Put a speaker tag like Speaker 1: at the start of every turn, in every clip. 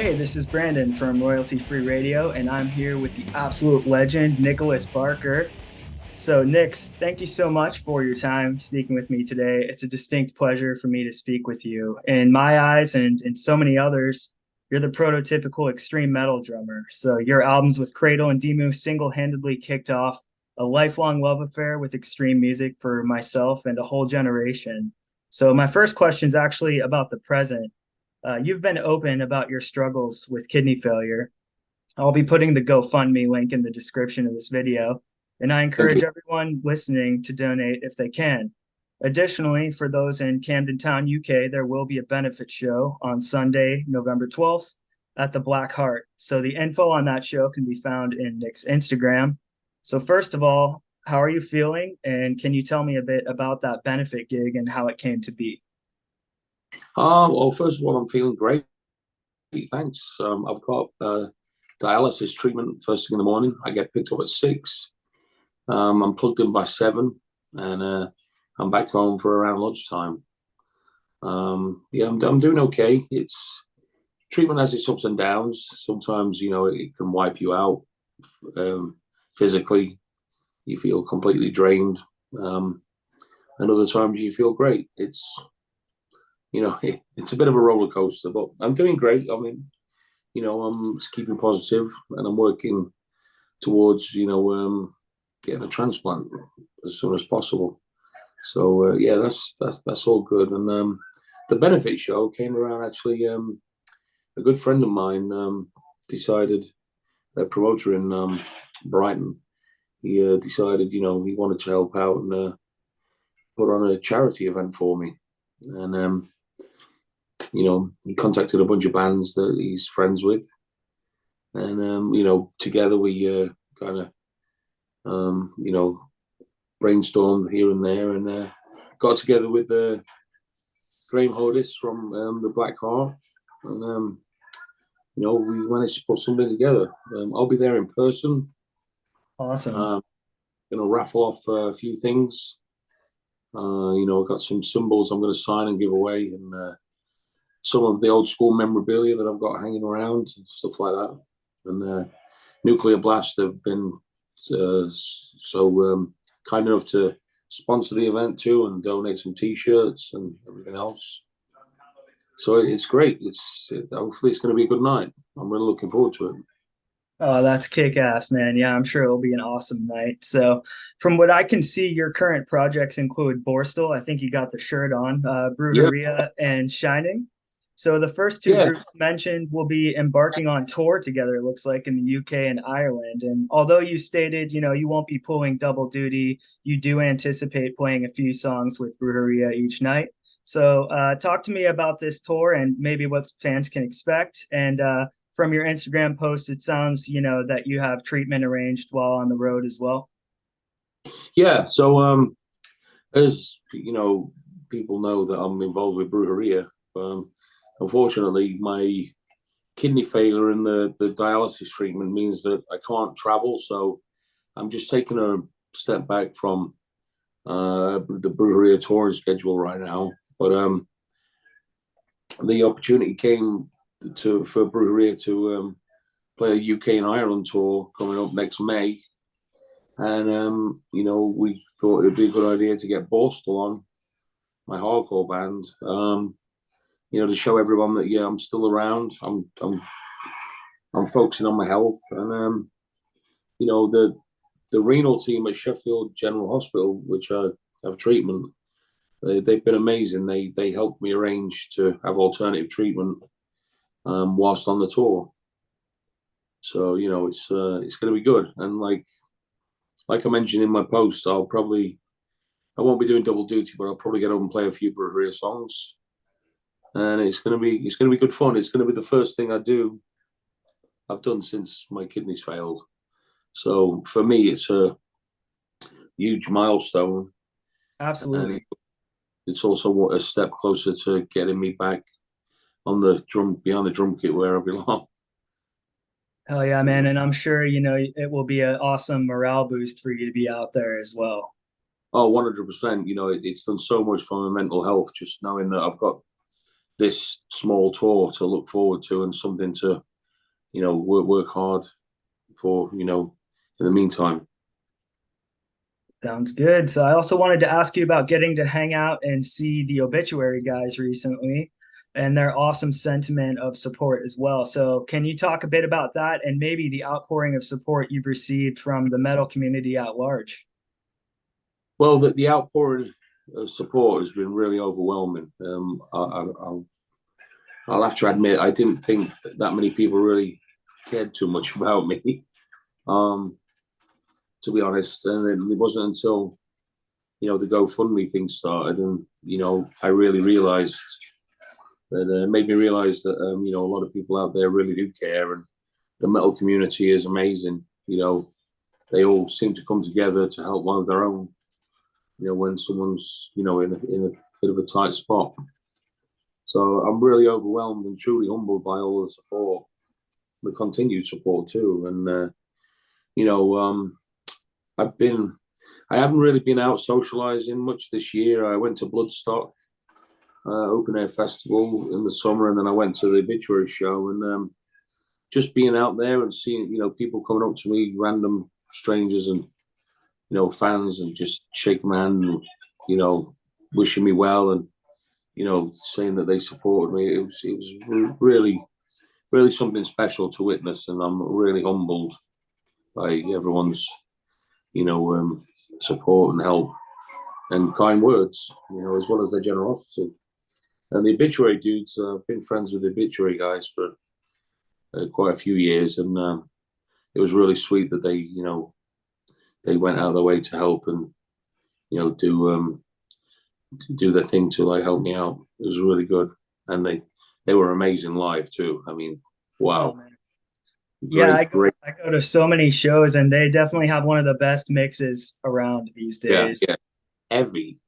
Speaker 1: Hey, this is Brandon from Royalty Free Radio, and I'm here with the absolute legend, Nicholas Barker. So, Nix, thank you so much for your time speaking with me today. It's a distinct pleasure for me to speak with you. In my eyes and in so many others, you're the prototypical extreme metal drummer. So, your albums with Cradle and Demu single-handedly kicked off a lifelong love affair with extreme music for myself and a whole generation. So, my first question is actually about the present. You've been open about your struggles with kidney failure. I'll be putting the GoFundMe link in the description of this video, and I
Speaker 2: Thank you.
Speaker 1: encourage everyone listening to donate if they can. Additionally, for those in Camden Town, UK, there will be a benefit show on Sunday, November 12th at the Black Heart. So the info on that show can be found in Nick's Instagram. So first of all, how are you feeling? And can you tell me a bit about that benefit gig and how it came to be?
Speaker 2: Well, first of all, I'm feeling great. Thanks. I've got dialysis treatment first thing in the morning. I get picked up at 6. I'm plugged in by 7, and I'm back home for around lunchtime. Yeah, I'm doing okay. It's treatment has its ups and downs. Sometimes, it can wipe you out physically. You feel completely drained. Um, and other times you feel great. It's a bit of a roller coaster, but I'm doing great. I mean, I'm just keeping positive, and I'm working towards, getting a transplant as soon as possible. So yeah, that's all good. And the benefit show came around actually. A good friend of mine decided, a promoter in Brighton, he decided, he wanted to help out and put on a charity event for me. And he contacted a bunch of bands that he's friends with, and together we kind of brainstormed here and there, and got together with Graham Hodis from the Black Heart, and we managed to put something together. I'll be there in person.
Speaker 1: Awesome.
Speaker 2: Um, raffle off a few things. I've got some symbols I'm going to sign and give away, and some of the old school memorabilia that I've got hanging around and stuff like that. And Nuclear Blast have been so kind enough to sponsor the event too and donate some T-shirts and everything else. So it's great. Hopefully it's going to be a good night. I'm really looking forward to it.
Speaker 1: Oh, that's kick-ass, man. Yeah, I'm sure it'll be an awesome night. So, from what I can see, your current projects include Borstal. I think you got the shirt on,
Speaker 2: Yeah,
Speaker 1: Brujeria, and Shining. So, the first two
Speaker 2: yeah,
Speaker 1: groups mentioned will be embarking on tour together, it looks like, in the UK and Ireland. And although you stated, you won't be pulling double duty, you do anticipate playing a few songs with Brujeria each night. So, talk to me about this tour and maybe what fans can expect. And from your Instagram post, it sounds, that you have treatment arranged while on the road as well.
Speaker 2: yeah. So as people know that I'm involved with Brujeria. Unfortunately, my kidney failure and the dialysis treatment means that I can't travel. So I'm just taking a step back from the Brujeria touring schedule right now. But the opportunity came for Brujeria to play a UK and Ireland tour coming up next May. And, we thought it'd be a good idea to get Borstal on, my hardcore band, to show everyone that, yeah, I'm still around. I'm focusing on my health. And, the renal team at Sheffield General Hospital, which I have treatment, they've been amazing. They helped me arrange to have alternative treatment whilst on the tour. So it's going to be good. And like I mentioned in my post, I won't be doing double duty, but I'll probably get up and play a few Brujeria songs, and it's gonna be good fun. It's gonna be the first thing I've done since my kidneys failed. So for me, it's a huge milestone, and
Speaker 1: Absolutely.
Speaker 2: it's also a step closer to getting me back on the drum behind the drum kit where I belong.
Speaker 1: Hell yeah,
Speaker 2: You
Speaker 1: man.
Speaker 2: know.
Speaker 1: And I'm sure, it will be an awesome morale boost for you to be out there as well.
Speaker 2: Oh, 100%. It's done so much for my mental health just knowing that I've got this small tour to look forward to and something to, work hard for, in the meantime.
Speaker 1: Sounds good. So I also wanted to ask you about getting to hang out and see the Obituary guys recently and their awesome sentiment of support as well. So can you talk a bit about that and maybe the outpouring of support you've received from the metal community at large?
Speaker 2: Well, the outpouring of support has been really overwhelming. I'll have to admit, I didn't think that many people really cared too much about me, to be honest. And it wasn't until, the GoFundMe thing started and, I really realized that made me realize that, a lot of people out there really do care, and the metal community is amazing. They all seem to come together to help one of their own, when someone's, in a bit of a tight spot. So I'm really overwhelmed and truly humbled by all the support, the continued support too. And, you know, I've been, I haven't really been out socializing much this year. I went to Bloodstock open air festival in the summer, and then I went to the Obituary show. And just being out there and seeing, people coming up to me, random strangers and, fans, and just shaking my hand and, wishing me well and, saying that they supported me. It was really, really something special to witness. And I'm really humbled by everyone's, support and help and kind words, as well as their generosity. And the Obituary dudes, I've been friends with the Obituary guys for quite a few years, and it was really sweet that they went out of their way to help and do their thing to like help me out. It was really good, and they were amazing live too. I mean,
Speaker 1: Oh,
Speaker 2: wow,
Speaker 1: man. Yeah,
Speaker 2: great, great.
Speaker 1: I go to so many shows and they definitely have one of the best mixes around these
Speaker 2: Yeah,
Speaker 1: days.
Speaker 2: yeah, heavy,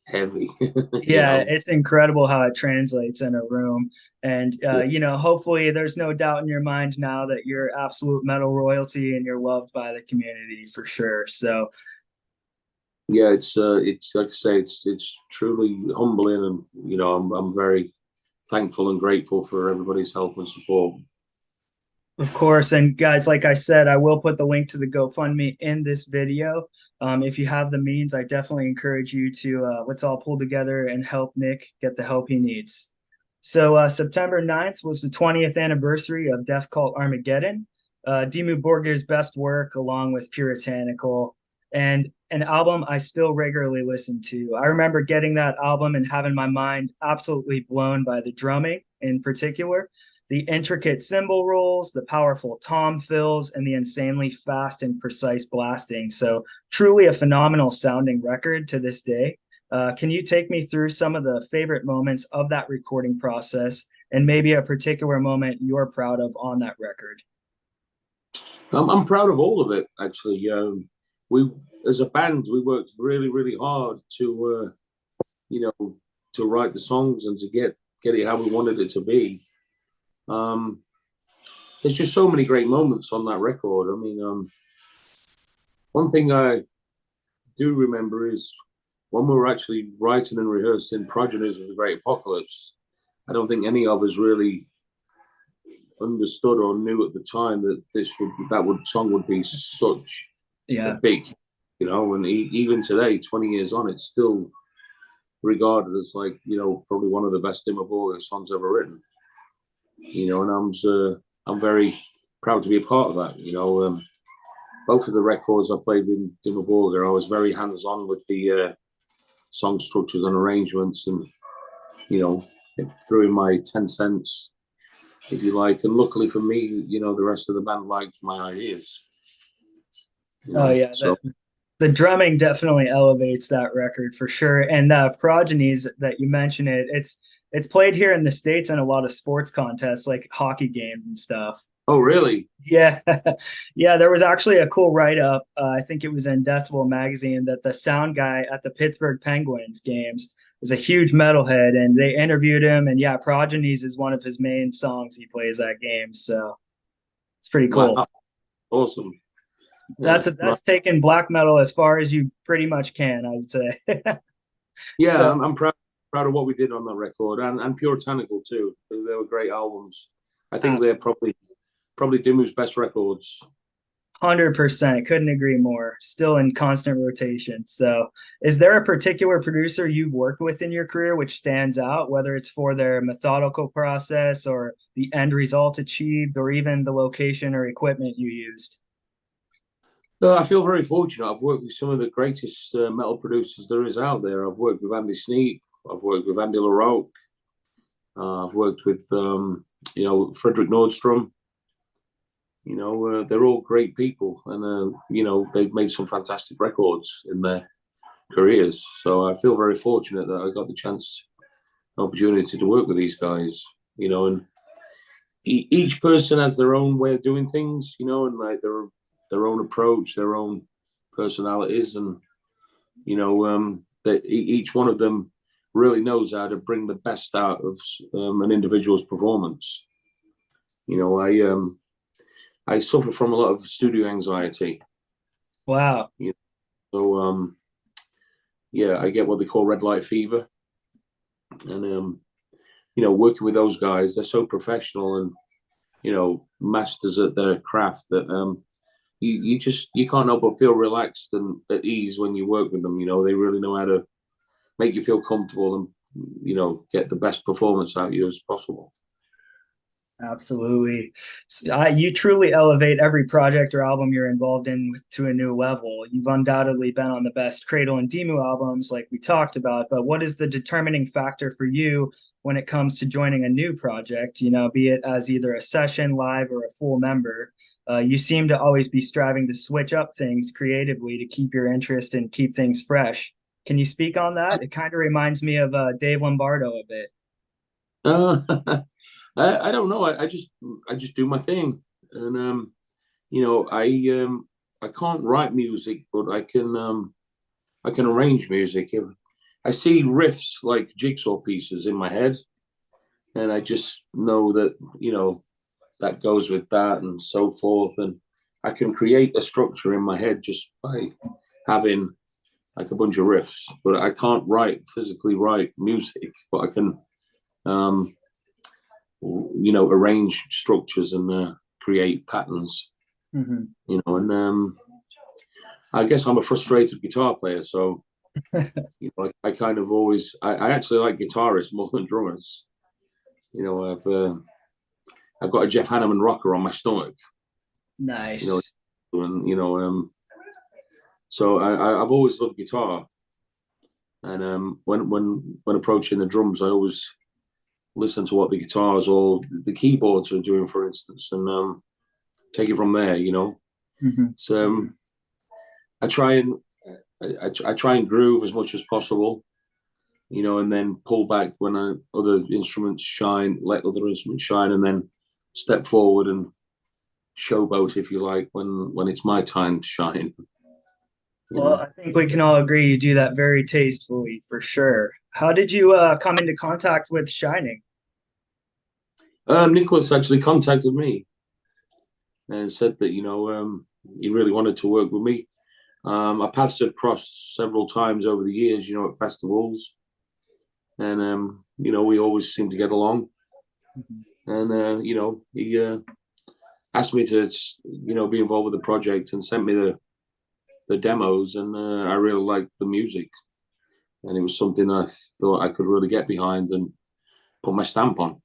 Speaker 2: heavy.
Speaker 1: Yeah, it's incredible how it translates in a room. And
Speaker 2: Yeah,
Speaker 1: hopefully there's no doubt in your mind now that you're absolute metal royalty and you're loved by the community for sure. So
Speaker 2: yeah. It's like I say, it's truly humbling, and I'm very thankful and grateful for everybody's help and support.
Speaker 1: of course, and guys, like I said, I will put the link to the GoFundMe in this video. If you have the means, I definitely encourage you to let's all pull together and help Nick get the help he needs. So September 9th was the 20th anniversary of Death Cult Armageddon. Dimmu Borgir's best work, along with Puritanical, and an album I still regularly listen to. I remember getting that album and having my mind absolutely blown by the drumming in particular, the intricate cymbal rolls, the powerful tom fills, and the insanely fast and precise blasting. So truly a phenomenal sounding record to this day. Can you take me through some of the favorite moments of that recording process and maybe a particular moment you're proud of on that record?
Speaker 2: I'm proud of all of it, actually. We, as a band, we worked really, really hard to, to write the songs and to get it how we wanted it to be. Um, there's just so many great moments on that record. I mean, one thing I do remember is when we were actually writing and rehearsing Progenies of the Great Apocalypse. I don't think any of us really understood or knew at the time that song would be such a
Speaker 1: Yeah.
Speaker 2: big, and even today, 20 years on, it's still regarded as like, probably one of the best Dimmu Borgir songs ever written. And I'm very proud to be a part of that. Both of the records I played with Dimmu Borgir, I was very hands-on with the song structures and arrangements, and threw in my 10 cents, if you like. And luckily for me, the rest of the band liked my ideas.
Speaker 1: Oh yeah,
Speaker 2: So
Speaker 1: the drumming definitely elevates that record for sure. And Progenies that you mentioned it's played here in the States in a lot of sports contests like hockey games and stuff.
Speaker 2: oh really?
Speaker 1: Yeah. Yeah, there was actually a cool write-up. I think it was in Decibel magazine that the sound guy at the Pittsburgh Penguins games was a huge metalhead and they interviewed him and yeah, Progenies is one of his main songs he plays at games. So it's pretty cool.
Speaker 2: Wow, awesome. Yeah,
Speaker 1: That's taken black metal as far as you pretty much can, I would say.
Speaker 2: yeah.
Speaker 1: So
Speaker 2: I'm proud proud of what we did on that record, and Puritanical too. They were great albums. I think they're
Speaker 1: Absolutely.
Speaker 2: probably Dimmu's best records.
Speaker 1: 100%. Couldn't agree more. Still in constant rotation. So, is there a particular producer you've worked with in your career which stands out, whether it's for their methodical process or the end result achieved, or even the location or equipment you used?
Speaker 2: I feel very fortunate. I've worked with some of the greatest metal producers there is out there. I've worked with Andy Sneap. I've worked with Andy LaRocque. I've worked with Frederick Nordstrom. They're all great people, and they've made some fantastic records in their careers. So I feel very fortunate that I got the chance, opportunity to work with these guys. And each person has their own way of doing things. And like their own approach, their own personalities, and that each one of them really knows how to bring the best out of an individual's performance. I suffer from a lot of studio anxiety.
Speaker 1: Wow.
Speaker 2: So yeah, I get what they call red light fever, and working with those guys, they're so professional and masters at their craft that you can't help but feel relaxed and at ease when you work with them. They really know how to make you feel comfortable and get the best performance out of you as possible.
Speaker 1: Absolutely. You truly elevate every project or album you're involved in to a new level. You've undoubtedly been on the best Cradle and Demu albums, like we talked about, but what is the determining factor for you when it comes to joining a new project, be it as either a session, live, or a full member? You seem to always be striving to switch up things creatively to keep your interest and keep things fresh. Can you speak on that? It kind of reminds me of Dave Lombardo a bit.
Speaker 2: Uh, I don't know. I just do my thing, and I can't write music, but I can arrange music. I see riffs like jigsaw pieces in my head, and I just know that that goes with that and so forth, and I can create a structure in my head just by having like a bunch of riffs. But I can't physically write music, but I can um, arrange structures and create patterns.
Speaker 1: Mhm.
Speaker 2: And I guess I'm a frustrated guitar player, so I kind of always I actually like guitarists more than drummers. I've got a Jeff Hanneman rocker on my stomach. You know,
Speaker 1: Nice.
Speaker 2: and so I've always loved guitar, and when approaching the drums, I always listen to what the guitars or the keyboards are doing, for instance, and take it from there.
Speaker 1: Mhm.
Speaker 2: So I try and I try and groove as much as possible, and then pull back when other instruments shine, let other instruments shine, and then step forward and showboat, if you like, when it's my time to shine. You
Speaker 1: Well,
Speaker 2: know,
Speaker 1: I think we can all agree you do that very tastefully for sure. How did you come into contact with Shining?
Speaker 2: Nicholas actually contacted me and said that he really wanted to work with me. Our paths have crossed several times over the years, at festivals, and we always seem to get along.
Speaker 1: Mhm.
Speaker 2: And he asked me to be involved with the project and sent me the demos, and I really liked the music, and it was something I thought I could really get behind and put my stamp on.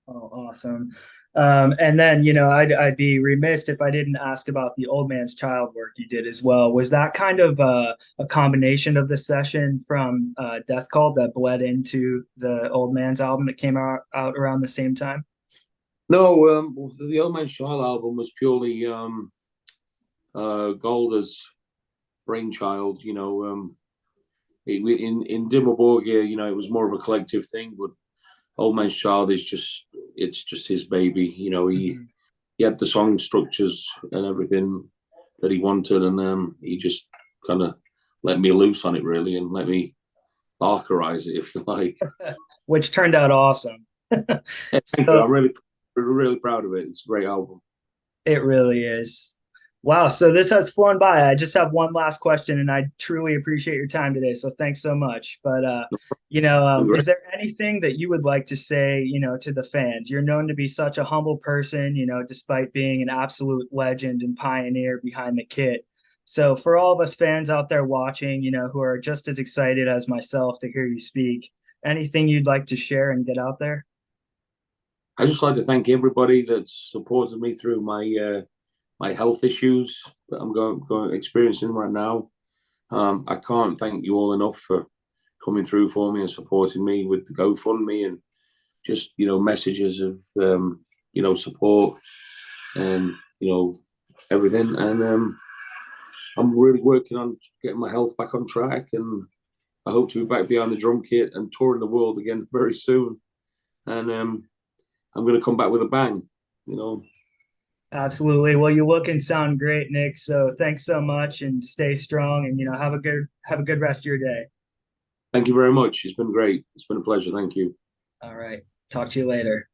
Speaker 1: Oh, awesome. And then, I'd be remiss if I didn't ask about the Old Man's Child work you did as well. Was that kind of a combination of the session from Death Cult that bled into the Old Man's album that came out around the same time?
Speaker 2: No, the Old Man's Child album was purely Golder's brainchild. In Dimmer Borgir, it was more of a collective thing, but Old Man's Child is just his baby.
Speaker 1: Mhm.
Speaker 2: He had the song structures and everything that he wanted, and he just kind of let me loose on it really, and let me barkerize it, if you like.
Speaker 1: Which turned out awesome.
Speaker 2: Yeah, thank you.
Speaker 1: So
Speaker 2: I'm really, really proud of it. It's a great album.
Speaker 1: it really is. Wow, so this has flown by. I just have one last question, and I truly appreciate your time today. So thanks so much. But
Speaker 2: Great.
Speaker 1: is there anything that you would like to say, to the fans? You're known to be such a humble person, despite being an absolute legend and pioneer behind the kit. So for all of us fans out there watching, who are just as excited as myself to hear you speak, anything you'd like to share and get out there?
Speaker 2: I just like to thank everybody that's supported me through my health issues that I'm going experiencing right now. I can't thank you all enough for coming through for me and supporting me with the GoFundMe and just messages of support and everything. And I'm really working on getting my health back on track, and I hope to be back behind the drum kit and touring the world again very soon. And I'm going to come back with a bang. You know,
Speaker 1: Absolutely. Well, you look and sound great, Nick. So thanks so much and stay strong and have a good rest of your day.
Speaker 2: thank you very much. It's been great. It's been a pleasure. Thank you.
Speaker 1: All right. Talk to you later.